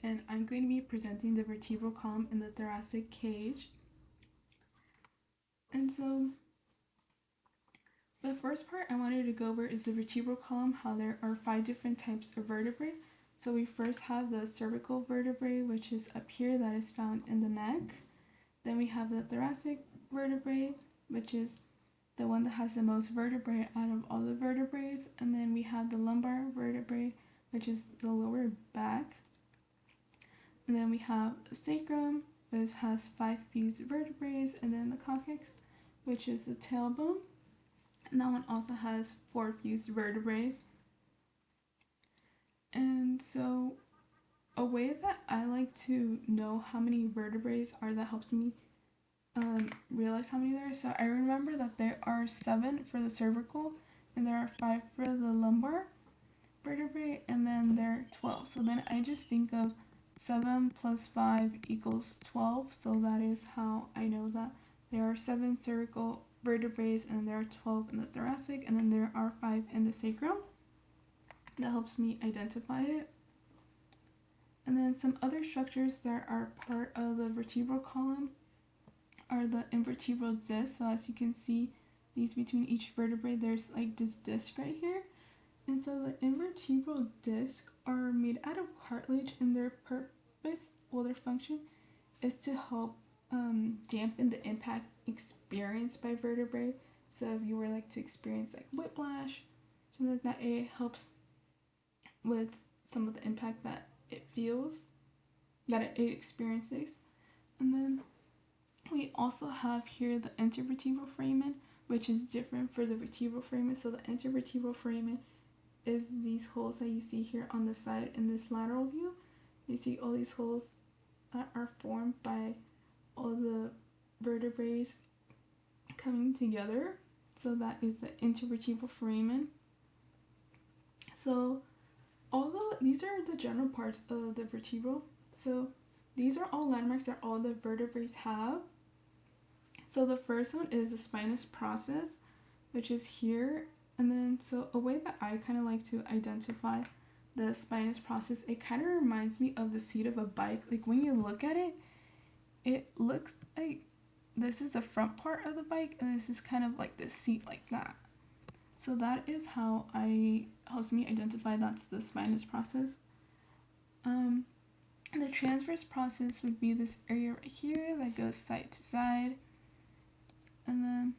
and I'm going to be presenting the vertebral column in the thoracic cage. And so the first part I wanted to go over is the vertebral column, how there are 5 different types of vertebrae. So we first have the cervical vertebrae, which is up here, that is found in the neck. Then we have the thoracic vertebrae, which is the one that has the most vertebrae out of all the vertebrae. And then we have the lumbar vertebrae, which is the lower back. And then we have the sacrum, which has 5 fused vertebrae, and then the coccyx, which is the tailbone. And that one also has 4 fused vertebrae. And so a way that I like to know how many vertebrae are that helps me realize how many there are. So I remember that there are 7 for the cervical, and there are 5 for the lumbar vertebrae, and then there are 12. So then I just think of 7 plus 5 equals 12. So that is how I know that there are 7 cervical vertebrae, and there are 12 in the thoracic, and then there are 5 in the sacrum. That helps me identify it. And then some other structures that are part of the vertebral column are the invertebral disc. So as you can see, these between each vertebrae, there's like this disc right here. And so the invertebral discs are made out of cartilage, and their purpose, their function is to help dampen the impact experienced by vertebrae. So if you were like to experience like whiplash, something like that, it helps with some of the impact that it feels, that it experiences. And then we also have here the intervertebral foramen, which is different for the vertebral foramen. So the intervertebral foramen is these holes that you see here on the side in this lateral view. You see all these holes that are formed by all the vertebrae coming together. So that is the intervertebral foramen. So although these are the general parts of the vertebral, so these are all landmarks that all the vertebrae have. So the first one is the spinous process, which is here. And then so a way that I kind of like to identify the spinous process, it kind of reminds me of the seat of a bike. Like when you look at it, it looks like this is the front part of the bike, and this is kind of like this seat like that. So that is how helps me identify that's the spinous process. The transverse process would be this area right here that goes side to side. And then,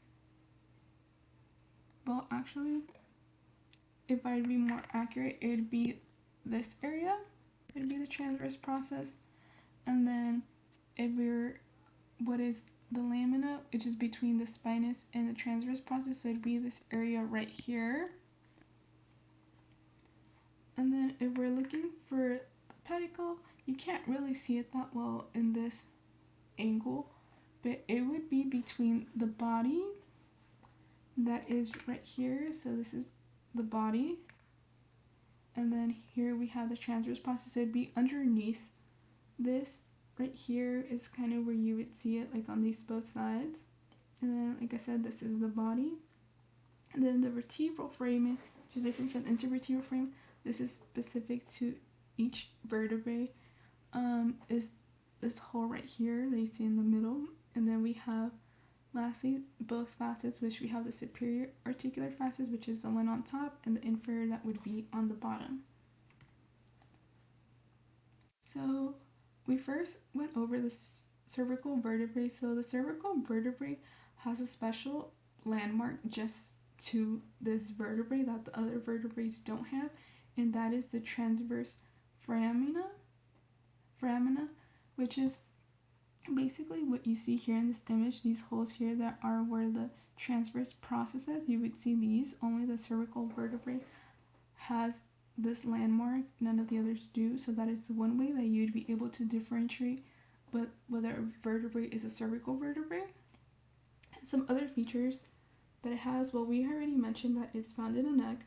well, actually, if I'd be more accurate, it'd be this area. It'd be the transverse process. And then what is the lamina, which is between the spinous and the transverse process, so it'd be this area right here. And then if we're looking for the pedicle, you can't really see it that well in this angle, but it would be between the body, that is right here. So this is the body, and then here we have the transverse process. It'd be underneath this right here is kind of where you would see it, like on these both sides. And then, like I said, this is the body. And then the vertebral foramen, which is different from the intervertebral foramen, this is specific to each vertebrae, is this hole right here that you see in the middle. And then we have, lastly, both facets, which we have the superior articular facets, which is the one on top, and the inferior that would be on the bottom. So we first went over the cervical vertebrae. So the cervical vertebrae has a special landmark just to this vertebrae that the other vertebrae don't have, and that is the transverse foramina, which is basically what you see here in this image. These holes here that are where the transverse process is, you would see these. Only the cervical vertebrae has this landmark, none of the others do. So that is one way that you'd be able to differentiate but whether a vertebrae is a cervical vertebrae. Some other features that it has, well, we already mentioned that it's found in the neck,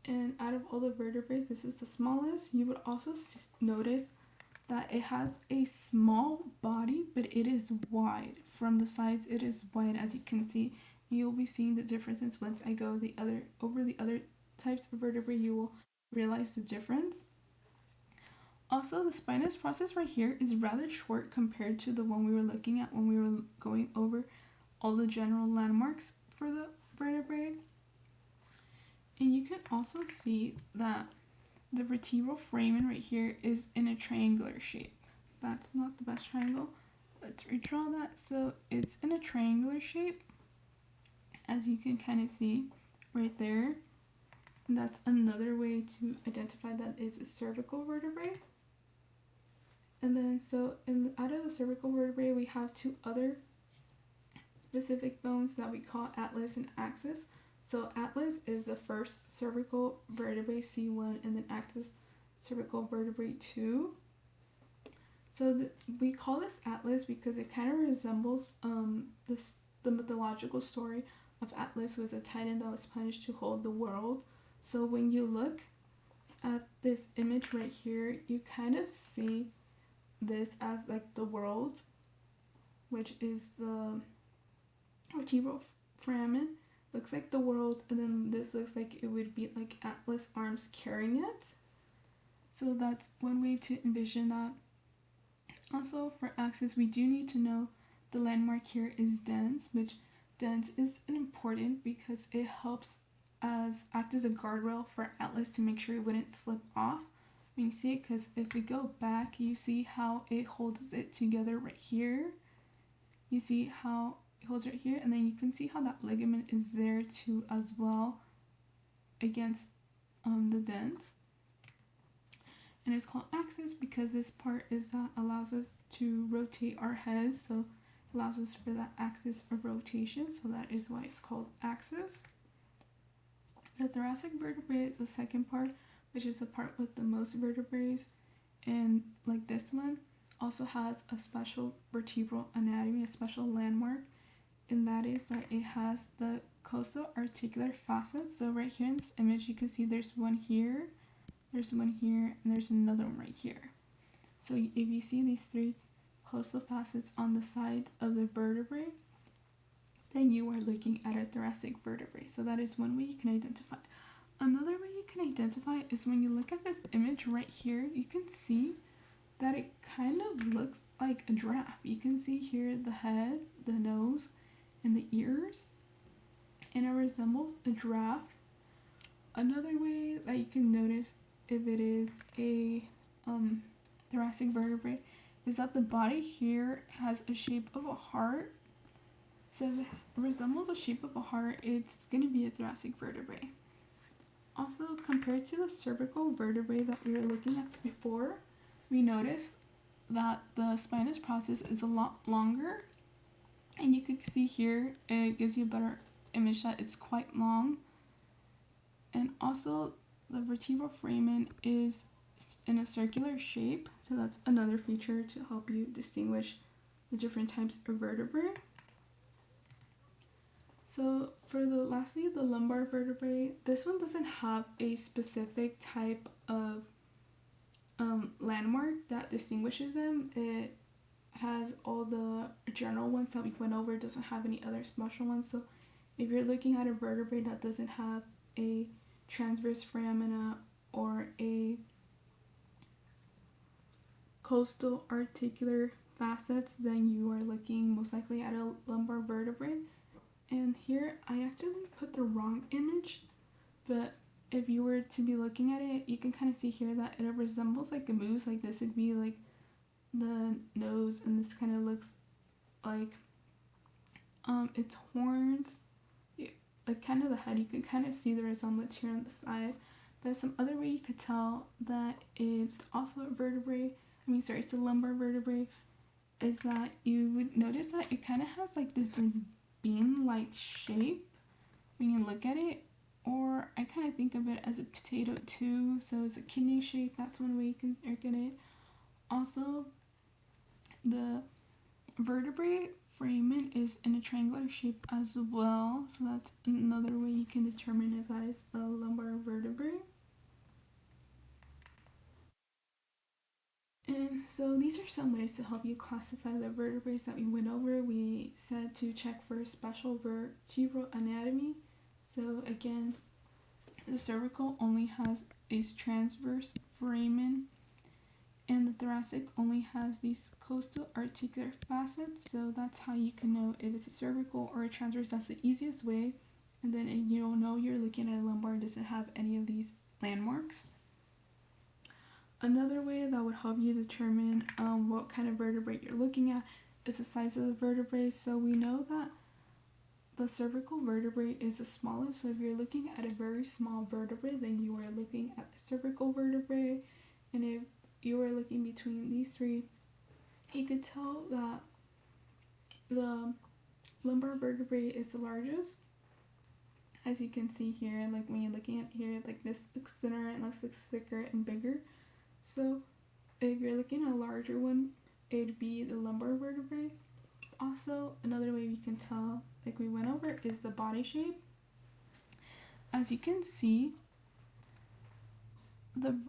and out of all the vertebrae, this is the smallest. You would also notice that it has a small body, but it is wide. From the sides, it is wide. As you can see, you'll be seeing the differences once I go over the other types of vertebrae. You will realize the difference. Also, the spinous process right here is rather short compared to the one we were looking at when we were going over all the general landmarks for the vertebrae. And you can also see that the vertebral foramen right here is in a triangular shape. That's not the best triangle. Let's redraw that. So it's in a triangular shape, as you can kind of see right there. And that's another way to identify that it's a cervical vertebrae. And then out of the cervical vertebrae, we have two other specific bones that we call atlas and axis. So atlas is the first cervical vertebrae, C1, and then axis cervical vertebrae 2. So we call this atlas because it kind of resembles the mythological story of Atlas was a titan that was punished to hold the world. So when you look at this image right here, you kind of see this as like the world, which is the vertebral foramen. Looks like the world, and then this looks like it would be like Atlas arms carrying it. So that's one way to envision that. Also, for axis, we do need to know the landmark here is dens, which dens is important because it helps act as a guardrail for Atlas to make sure it wouldn't slip off. When you see it, because if we go back, you see how it holds it together right here. You see how it holds right here, and then you can see how that ligament is there too as well against the dens. And it's called axis because this part is that allows us to rotate our heads, so it allows us for that axis of rotation, so that is why it's called axis. The thoracic vertebrae is the second part, which is the part with the most vertebrae, and like this one also has a special vertebral anatomy, a special landmark, and that is that it has the costo-articular facets. So right here in this image, you can see there's one here, there's one here, and there's another one right here. So if you see these three costal facets on the sides of the vertebrae, then you are looking at a thoracic vertebrae. So that is one way you can identify. Another way you can identify is when you look at this image right here, you can see that it kind of looks like a giraffe. You can see here the head, the nose, and the ears, and it resembles a giraffe. Another way that you can notice if it is a thoracic vertebrae is that the body here has a shape of a heart. So if it resembles the shape of a heart, it's going to be a thoracic vertebrae. Also, compared to the cervical vertebrae that we were looking at before, we notice that the spinous process is a lot longer, and you can see here it gives you a better image that it's quite long. And also the vertebral foramen is in a circular shape, so that's another feature to help you distinguish the different types of vertebrae. So lastly, the lumbar vertebrae, this one doesn't have a specific type of landmark that distinguishes them. It has all the general ones that we went over. It doesn't have any other special ones. So if you're looking at a vertebrae that doesn't have a transverse foramina or a costal articular facets, then you are looking most likely at a lumbar vertebrae. And here I actually put the wrong image, but if you were to be looking at it, you can kind of see here that it resembles like a moose. Like this would be like the nose, and this kind of looks like its horns, like kind of the head. You can kind of see the resemblance here on the side. But some other way you could tell that it's also a vertebrae, it's a lumbar vertebrae, is that you would notice that it kind of has like this bean-like shape when you look at it, or I kind of think of it as a potato too. So it's a kidney shape. That's one way you can look at it. Also, the vertebrae foramen is in a triangular shape as well, so that's another way you can determine if that is a lumbar vertebrae. And so these are some ways to help you classify the vertebrae that we went over. We said to check for special vertebral anatomy. So again, the cervical only has a transverse foramen, And the thoracic only has these coastal articular facets, so that's how you can know if it's a cervical or a transverse. That's the easiest way. And then you'll know you're looking at a lumbar and doesn't have any of these landmarks. Another way that would help you determine what kind of vertebrae you're looking at is the size of the vertebrae. So we know that the cervical vertebrae is the smallest. So if you're looking at a very small vertebrae, then you are looking at the cervical vertebrae. And if you were looking between these three, you could tell that the lumbar vertebrae is the largest. As you can see here, like when you're looking at here, like this looks thinner and looks thicker and bigger. So if you're looking at a larger one, it'd be the lumbar vertebrae. Also, another way we can tell, like we went over, is the body shape. As you can see, the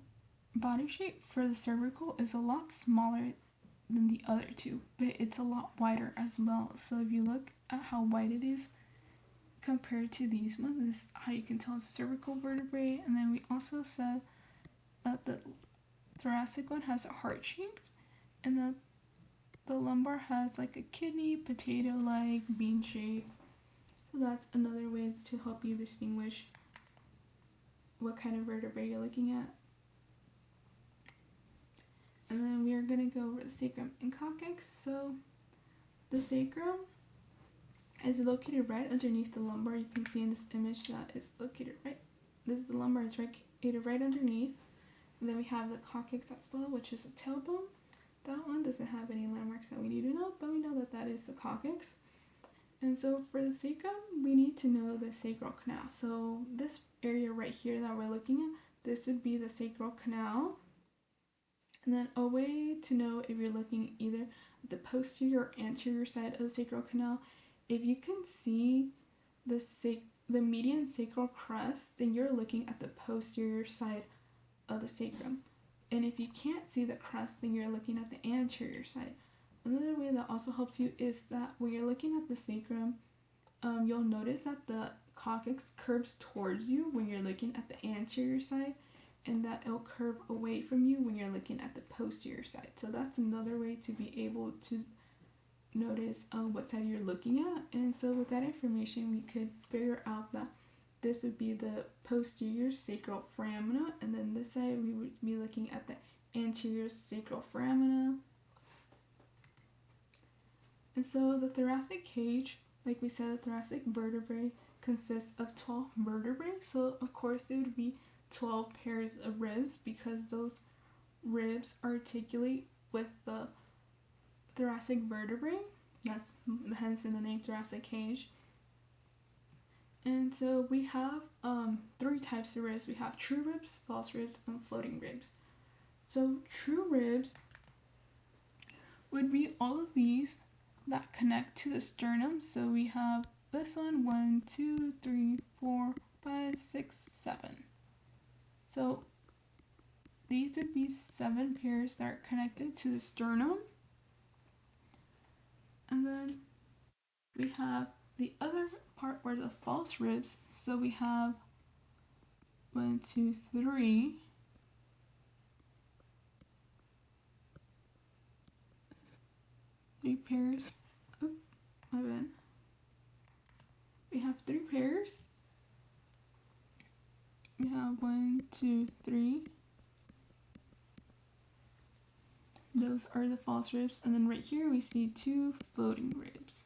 body shape for the cervical is a lot smaller than the other two, but it's a lot wider as well. So if you look at how wide it is compared to these ones, this is how you can tell it's a cervical vertebrae. And then we also said that the thoracic one has a heart shaped, and that the lumbar has like a kidney, potato-like, bean shape. So that's another way to help you distinguish what kind of vertebrae you're looking at. And then we are going to go over the sacrum and coccyx. So the sacrum is located right underneath the lumbar. You can see in this image that it's located right. This is the lumbar is located right underneath. And then we have the coccyx as well, which is a tailbone. That one doesn't have any landmarks that we need to know, but we know that that is the coccyx. And so for the sacrum, we need to know the sacral canal. So this area right here that we're looking at, this would be the sacral canal. And then a way to know if you're looking either at the posterior or anterior side of the sacral canal, if you can see the median sacral crest, then you're looking at the posterior side of the sacrum. And if you can't see the crest, then you're looking at the anterior side. Another way that also helps you is that when you're looking at the sacrum, you'll notice that the coccyx curves towards you when you're looking at the anterior side, and that it'll curve away from you when you're looking at the posterior side. So that's another way to be able to notice what side you're looking at. And so with that information, we could figure out that this would be the posterior sacral foramina, and then this side we would be looking at the anterior sacral foramina. And so the thoracic cage, like we said, the thoracic vertebrae consists of 12 vertebrae. So of course there would be 12 pairs of ribs, because those ribs articulate with the thoracic vertebrae. That's hence in the name thoracic cage. And so we have 3 types of ribs. We have true ribs, false ribs, and floating ribs. So true ribs would be all of these that connect to the sternum. So we have this one, 1, 2, 3, 4, 5, 6, 7. So these would be 7 pairs that are connected to the sternum. And then we have the other part where the false ribs. So we have 1, 2, 3. Three pairs. Oh, my bad. We have 3 pairs. We have 1, 2, 3. Those are the false ribs. And then right here we see 2 floating ribs.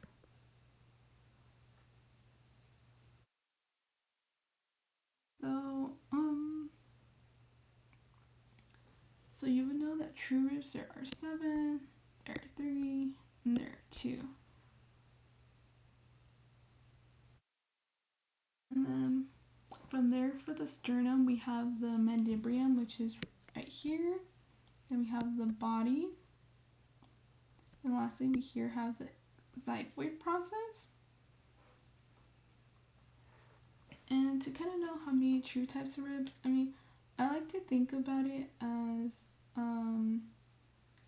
So you would know that true ribs, there are 7, there are 3, and there are 2. And then from there, for the sternum, we have the mandibrium, which is right here. Then we have the body. And lastly, we here have the xiphoid process. And to kind of know how many true types of ribs, I like to think about it as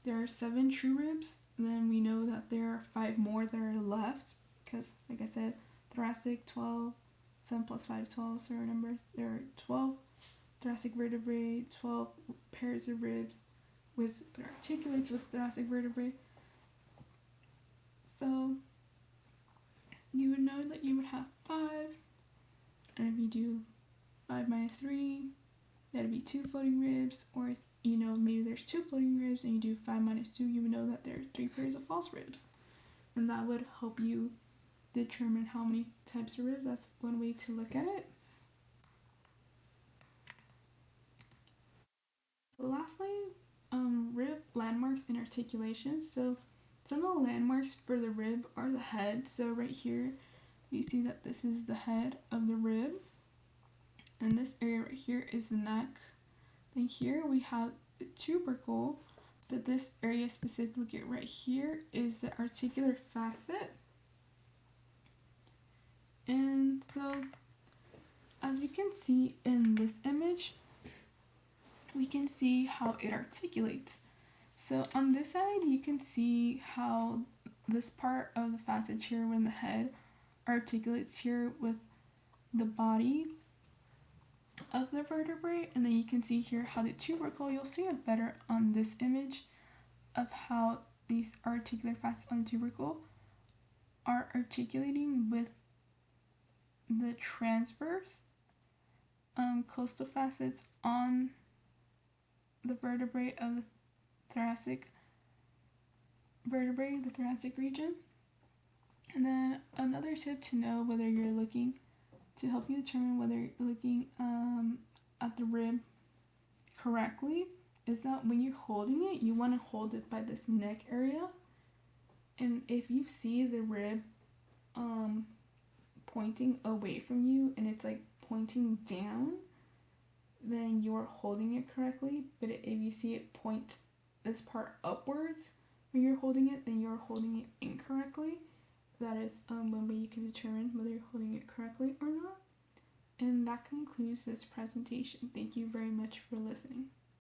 there are 7 true ribs. Then we know that there are 5 more that are left, because, like I said, thoracic 12, 7 plus 5, 12. So remember, there are 12 thoracic vertebrae, 12 pairs of ribs. with it articulates with thoracic vertebrae. So you would know that you would have 5, and if you do 5 minus 3, that'd be 2 floating ribs, or if you know maybe there's 2 floating ribs and you do 5 minus 2, you would know that there are 3 pairs of false ribs. And that would help you determine how many types of ribs. That's one way to look at it. So lastly, rib landmarks and articulations. So some of the landmarks for the rib are the head. So right here, you see that this is the head of the rib. And this area right here is the neck. Then here we have the tubercle, but this area specifically right here is the articular facet. And so, as we can see in this image, we can see how it articulates. So on this side, you can see how this part of the facet here when the head articulates here with the body of the vertebrae, and then you can see here how the tubercle, you'll see it better on this image of how these articular facets on the tubercle are articulating with the transverse costal facets on the vertebrae of the thoracic vertebrae, the thoracic region. And then another tip to know whether you're looking, to help you determine whether you're looking at the rib correctly, is that when you're holding it, you want to hold it by this neck area. And if you see the rib pointing away from you and it's like pointing down, then you're holding it correctly. But if you see it point this part upwards when you're holding it, then you're holding it incorrectly. That is one way you can determine whether you're holding it correctly or not. And that concludes this presentation. Thank you very much for listening.